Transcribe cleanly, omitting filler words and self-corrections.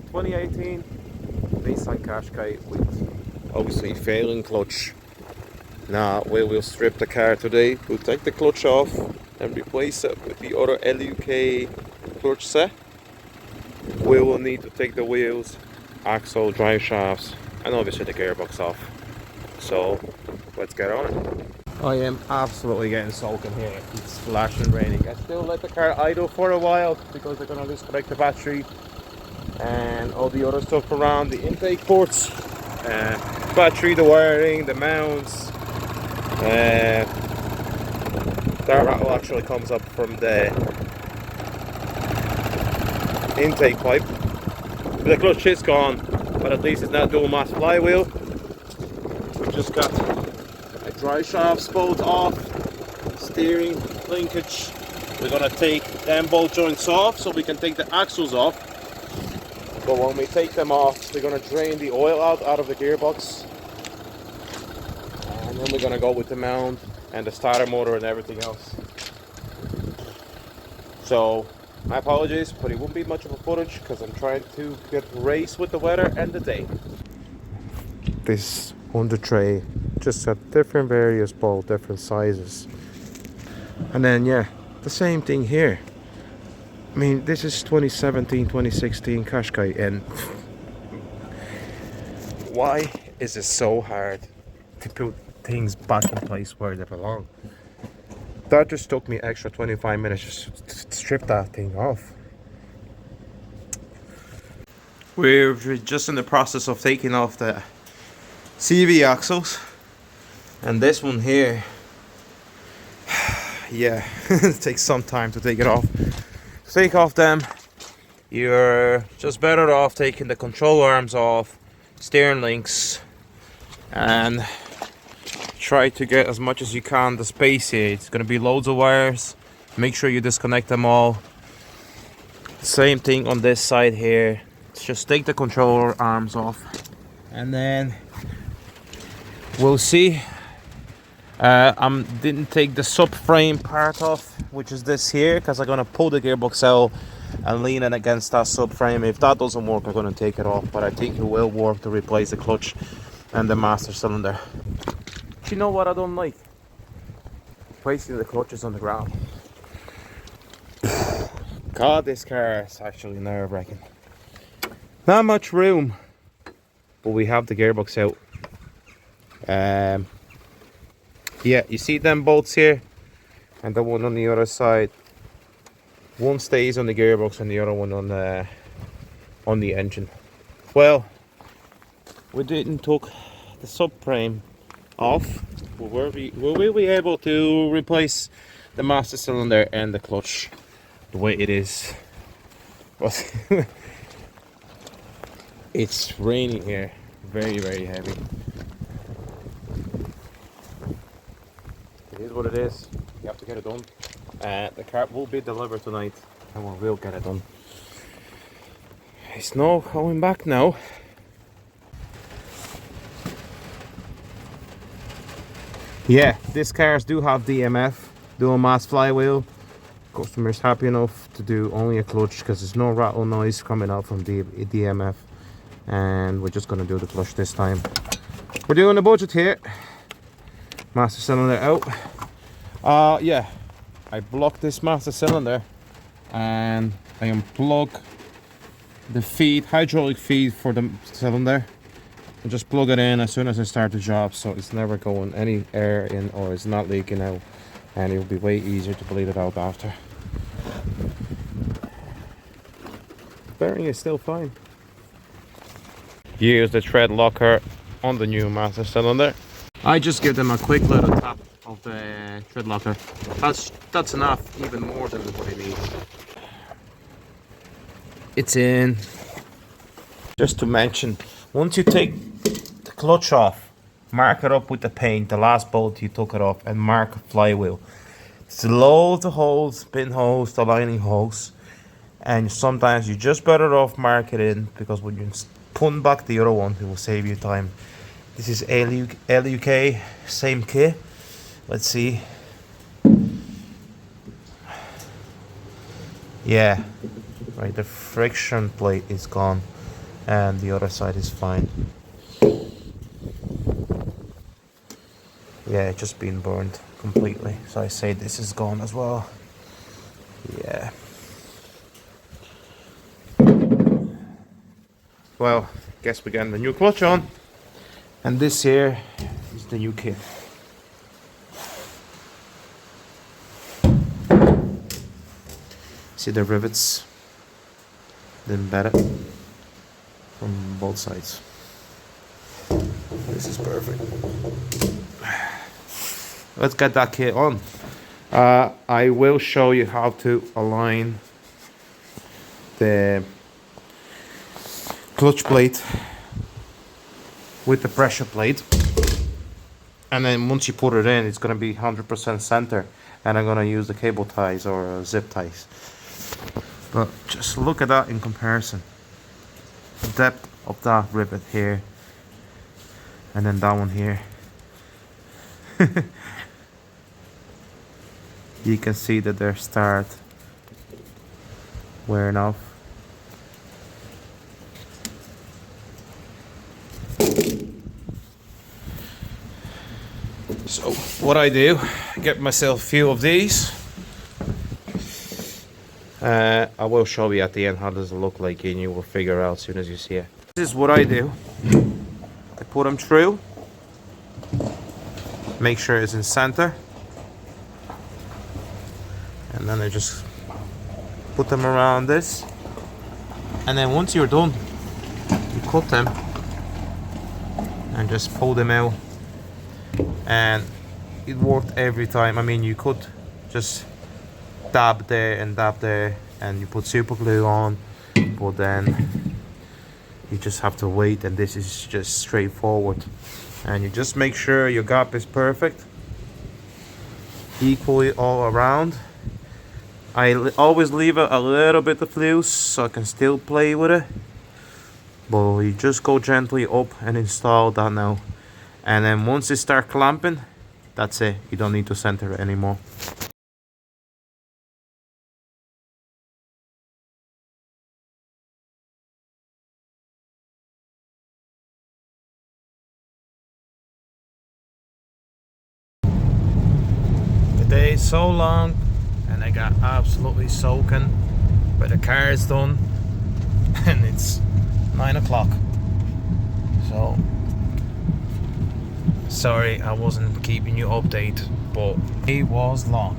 2018 Nissan Qashqai with obviously failing clutch. Now we will strip the car today. We'll take the clutch off and replace it with the other LUK clutch set. We will need to take the wheels, axle, drive shafts, and obviously the gearbox off. So let's get on it. I am absolutely getting soaking here. It's splashing raining. I still let the car idle for a while because they're gonna disconnect the battery and all the other stuff around the intake ports, battery, the wiring, the mounts. That rattle actually comes up from the intake pipe. The clutch is gone, but at least it's not dual mass flywheel. We've just got a drive shaft bolt off, steering linkage. We're gonna take them bolt joints off so we can take the axles off. But when we take them off, we're gonna drain the oil out of the gearbox, and then we're gonna go with the mount and the starter motor and everything else. So my apologies, but it won't be much of a footage because I'm trying to get race with the weather and the day. This under tray just got different various bolts, different sizes, and then yeah, the same thing here. I mean, this is 2017, 2016 Qashqai, and why is it so hard to put things back in place where they belong? That just took me extra 25 minutes just to strip that thing off. We're just in the process of taking off the CV axles, and this one here, yeah, it takes some time to take it off. To take off them, you're just better off taking the control arms off, steering links, and try to get as much as you can the space here. It's going to be loads of wires. Make sure you disconnect them all. Same thing on this side here. Just take the controller arms off, and then we'll see. I didn't take the subframe part off, which is this here, because I'm going to pull the gearbox out and lean it against that subframe. If that doesn't work, I'm going to take it off, but I think it will work to replace the clutch and the master cylinder. Do you know what I don't like? Placing the clutches on the ground. God, this car is actually nerve-wracking. Not much room, but we have the gearbox out. Yeah, you see them bolts here and the one on the other side. One stays on the gearbox and the other one on the engine. Well, we didn't took the subframe off. Will we be able to replace the master cylinder and the clutch the way it is? But it's raining here, very, very heavy. It is what it is. You have to get it done. The car will be delivered tonight, and we will get it done. It's no going back now. Yeah, these cars do have DMF, dual mass flywheel. Customer's happy enough to do only a clutch because there's no rattle noise coming out from the DMF, and we're just going to do the clutch this time. We're doing a budget here. Master cylinder out. Yeah, I blocked this master cylinder and I unplug the feed, hydraulic feed for the cylinder, and just plug it in as soon as I start the job, so it's never going any air in or it's not leaking out, and it will be way easier to bleed it out after. Bearing is still fine. Use the thread locker on the new master cylinder. I just give them a quick little tap of the thread locker. That's enough, even more than what I need. It's in. Just to mention, once you take the clutch off, mark it up with the paint, the last bolt you took it off, and mark a flywheel. It's loads of holes, pin holes, the lining holes, and sometimes you're just better off mark it in, because when you put back the other one, it will save you time. This is LUK, same kit. Let's see. Yeah, right, the friction plate is gone. and the other side is fine. Yeah, it's just been burned completely, so I say this is gone as well. Yeah. Well, guess we're getting the new clutch on, and this here is the new kit. See the rivets, embedded from both sides. This is perfect. Let's get that kit on. I will show you how to align the clutch plate with the pressure plate, and then once you put it in, it's going to be 100% center, and I'm going to use the cable ties or zip ties. But just look at that in comparison. The depth of that rivet here, and then that one here. You can see that they start wearing off. So what I do, get myself a few of these. I will show you at the end how does it look like, and you will figure out as soon as you see it. This is what I do. I put them through, make sure it's in center, and then I just put them around this, and then once you're done, you cut them and just pull them out, and it worked every time. I mean, you could just dab there and dab there, and you put super glue on, but then you just have to wait, and this is just straightforward. And you just make sure your gap is perfect, equally all around. I always leave a little bit of loose so I can still play with it, but you just go gently up and install that now, and then once it start clamping, that's it. You don't need to center it anymore. The day is so long, and I got absolutely soaking, but the car is done, and it's 9 o'clock. So sorry I wasn't keeping you updated, but it was long.